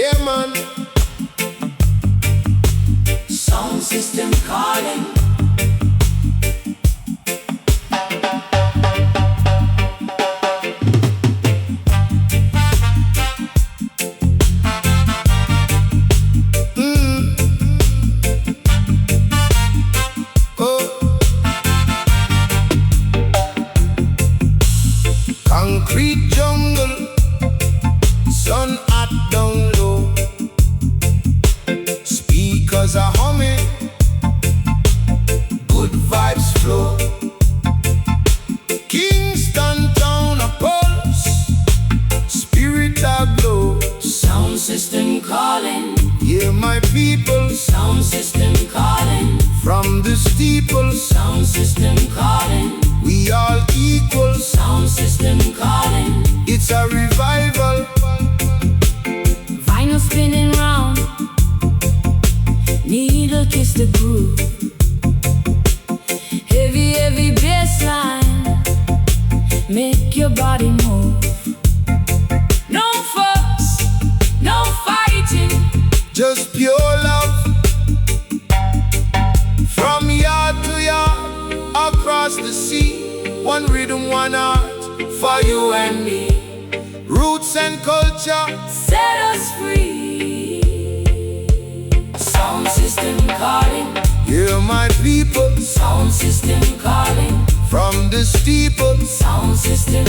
Yeah, man. Sound system calling. Concrete jungle, sun hot down low. Speakers are humming, good vibes flow. Kingston town a pulse, spirit a glow. Sound system calling. Yeah, my people, Sound system calling. from the steeple, Sound system calling. we all equal. Sound system calling. It's a revival. Vinyl spinning round. Needle kiss the groove. Heavy, heavy bassline. Make your body move. No fuss, no fighting. Just pure love. From yard to yard, across the sea, one rhythm, one heart, for you and me. Roots and culture, Set us free. Sound system calling. hear my people, Sound system calling. from the steeple. Sound system.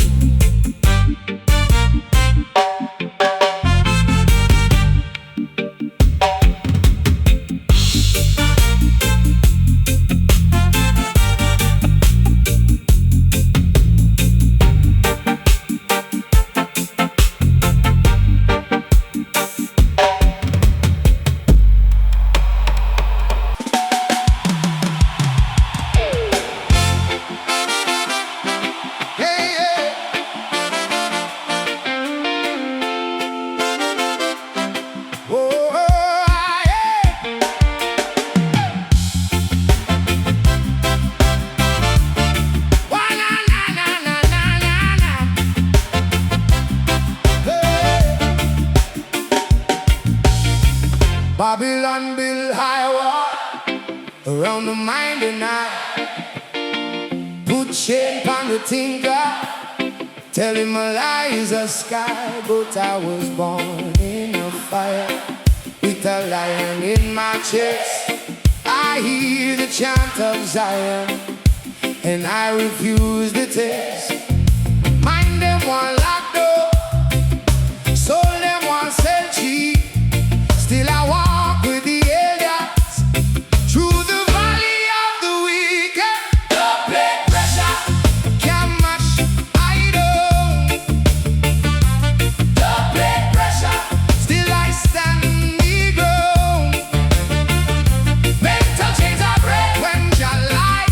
Hey, hey. Oh, yeah. Wah, na, na, na, na, na, na, na. Hey. Babylon build high wall around the mind and eye. Put shade on the thinker, tell him a lie is a sky. But I was born in a fire, with a lion in my chest. I hear the chant of Zion, and I refuse the test. Mind them one lock door, soul them one sell cheap. Still I walk with the elders through the valley of the wicked. The blood pressure. Can't match idol. The blood pressure. Still I stand me ground. Mental chains are break when your light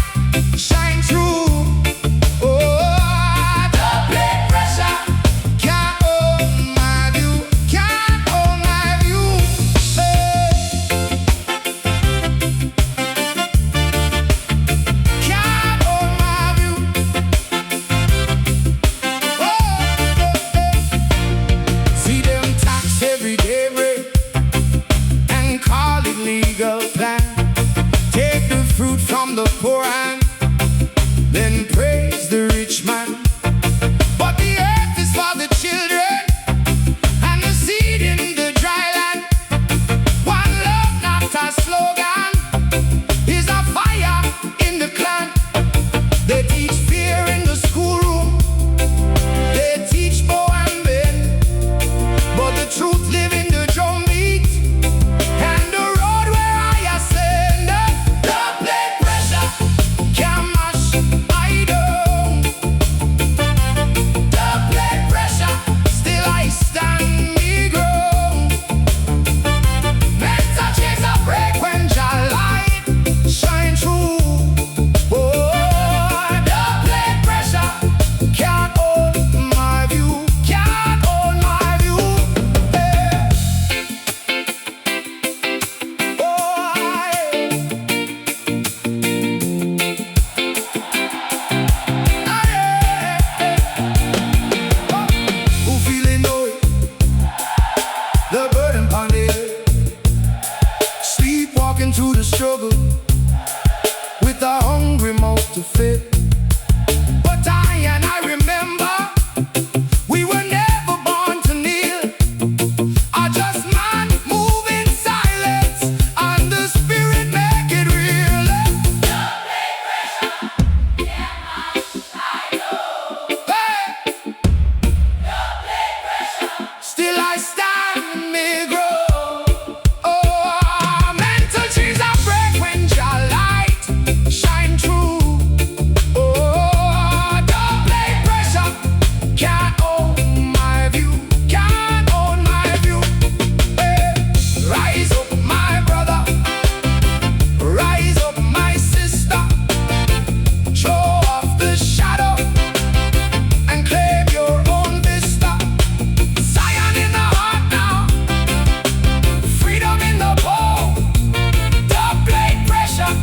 shine through. Oh, The blood pressure. can't hold my view, can't hold my view. Hey. Can't hold my view. See them tax every day break and call it legal plan. Take the fruit from the poor and then praise the rich man. But the earth is for the children and the seed in the dry land. One love, not a slogan, is a fire in the clan. They teach fear in the schoolroom, they teach bow and bend, but the truth living struggle with a hungry mouth to fill. But I remember we were never born to kneel. I just man move in silence and the spirit make it real. Hey! Still I stand and may grow. Oh, mental trees are break when your light shine through. Oh, don't play pressure, can't own my view, can't own my view. Hey, rise up my brother, rise up my sister, show off the shadow and claim your own vista. Zion in the heart now, freedom in the bowl. Don't play pressure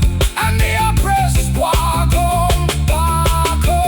and the oppressed walk home, walk home.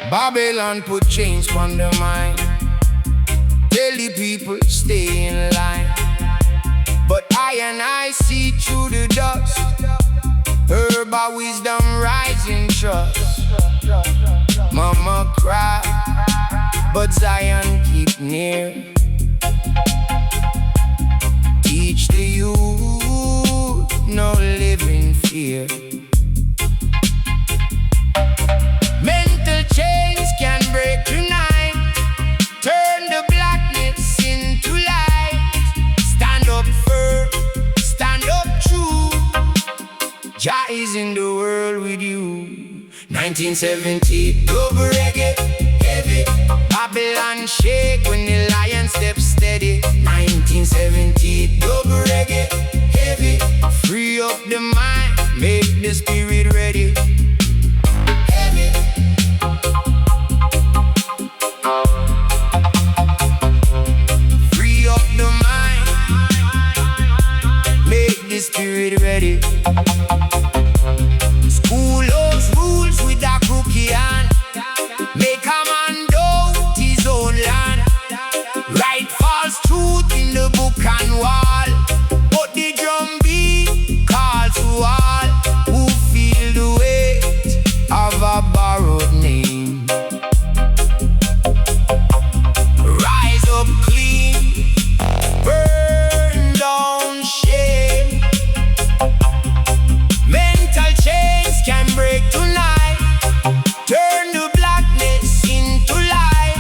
Babylon put chains on the mind, tell the people stay in line. But I see through the dust, herb of wisdom rising trust. Mama cry, but Zion keep near. Teach the youth no living fear. Mental chains can break tonight, turn the blackness into light. Stand up firm, stand up true. Jah is in the world with you. 1970, double reggae, heavy. Babylon shake when the lion steps steady. 1970, double reggae, heavy. Free up the mind, make the spirit ready. Heavy. Free up the mind, make the spirit ready. School of rules with a cookie hand, make a man doubt his own land. Write false truth in the book and wall, but the drum beat calls to all who feel the weight of a borrowed name. Rise up clean, burn down shame. Mental chains can break tonight, turn the blackness into light.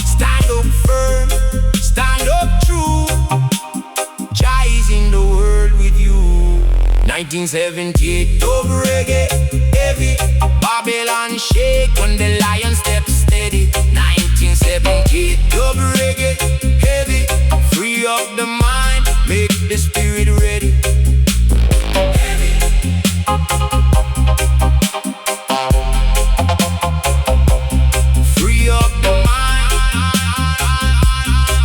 Stand up firm, stand up true. Jah is in the world with you. 1978, double reggae, heavy. Babylon shake when the lion steps steady. 1978, double reggae, heavy. Free up the mind, make the spirit ready. Heavy. Free up the mind,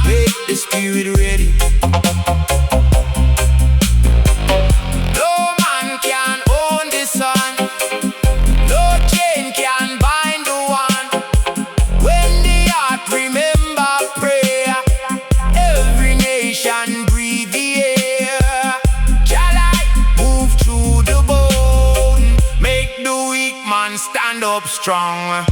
make the spirit ready. No man can own the sun, no chain can bind the one. When the heart remember prayer, every nation breathe the air. Jah light move through the bone, make the weak man stand up strong.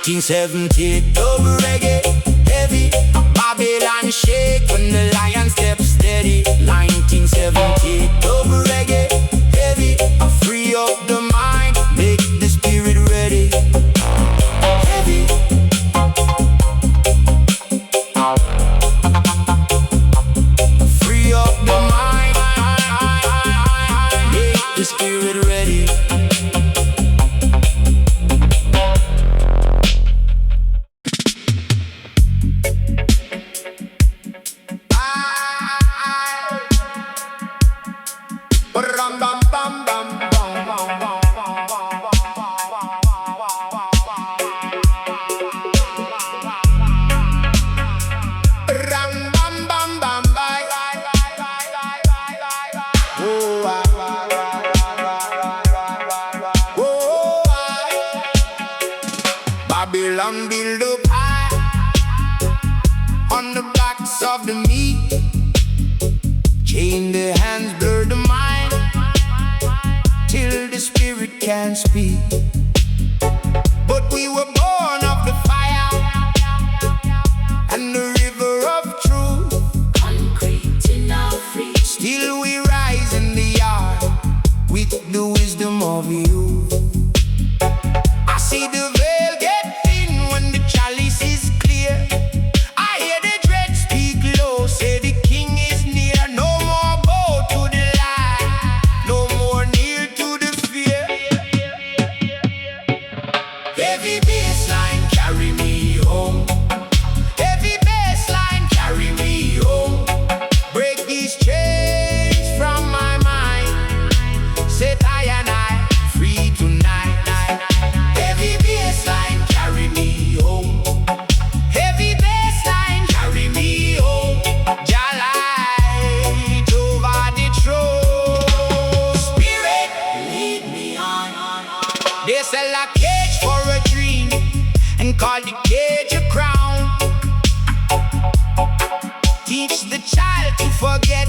$1970, double reggae, heavy. Babylon shake when the lion steps steady. 1970, double reggae, heavy. meat. Chain the hands, blur the mind, till the spirit can't speak. But we were born of the fire and the river of truth. Concrete in our free. Still we rise in the yard with the wisdom of youth. I see the veil get thin when the chalice is clear. I hear the dread speak low, say the king is near. No more bow to the lie, no more kneel to the fear. Heavy bassline carry me home. Heavy bassline carry me home. Break these chains from my mind. Set I and I free tonight. Heavy bassline carry me home. Heavy bassline carry me home. Jah light over the throne. Spirit, Lead me on. they sell a cage for a dream and call the cage a crown. Teach the child to forget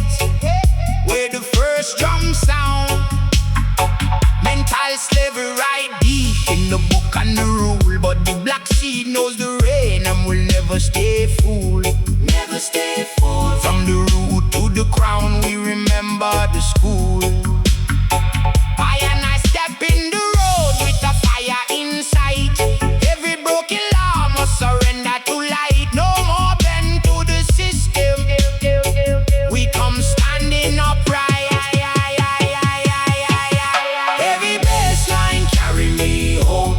where the first drum sound. Mental slavery right deep in the book and the rule, but the black seed knows the rain and will never stay full. Never stay full. From the root to the crown, we remember the school. I and I step in the road with a fire inside. Every broken law must surrender to light. No more bend to the system. We come standing upright. Heavy bassline carry me home.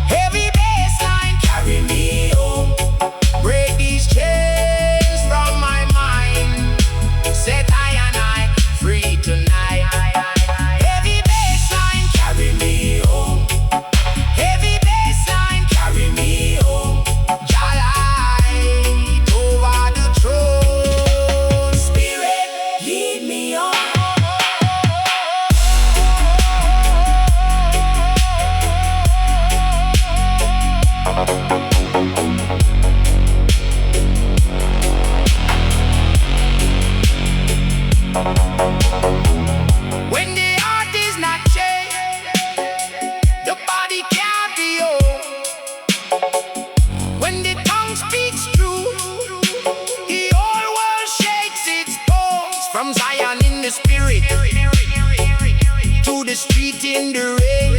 Heavy bassline carry me home. Break these chains from my mind. Set I and I free tonight. Heavy bassline carry me home. Heavy bassline carry me home. Jah light over the throne. Spirit, lead me on. When the heart is not changed, the body can't be whole. When the tongue speaks true, the whole world shakes its bones. From Zion in the spirit to the street in the rain.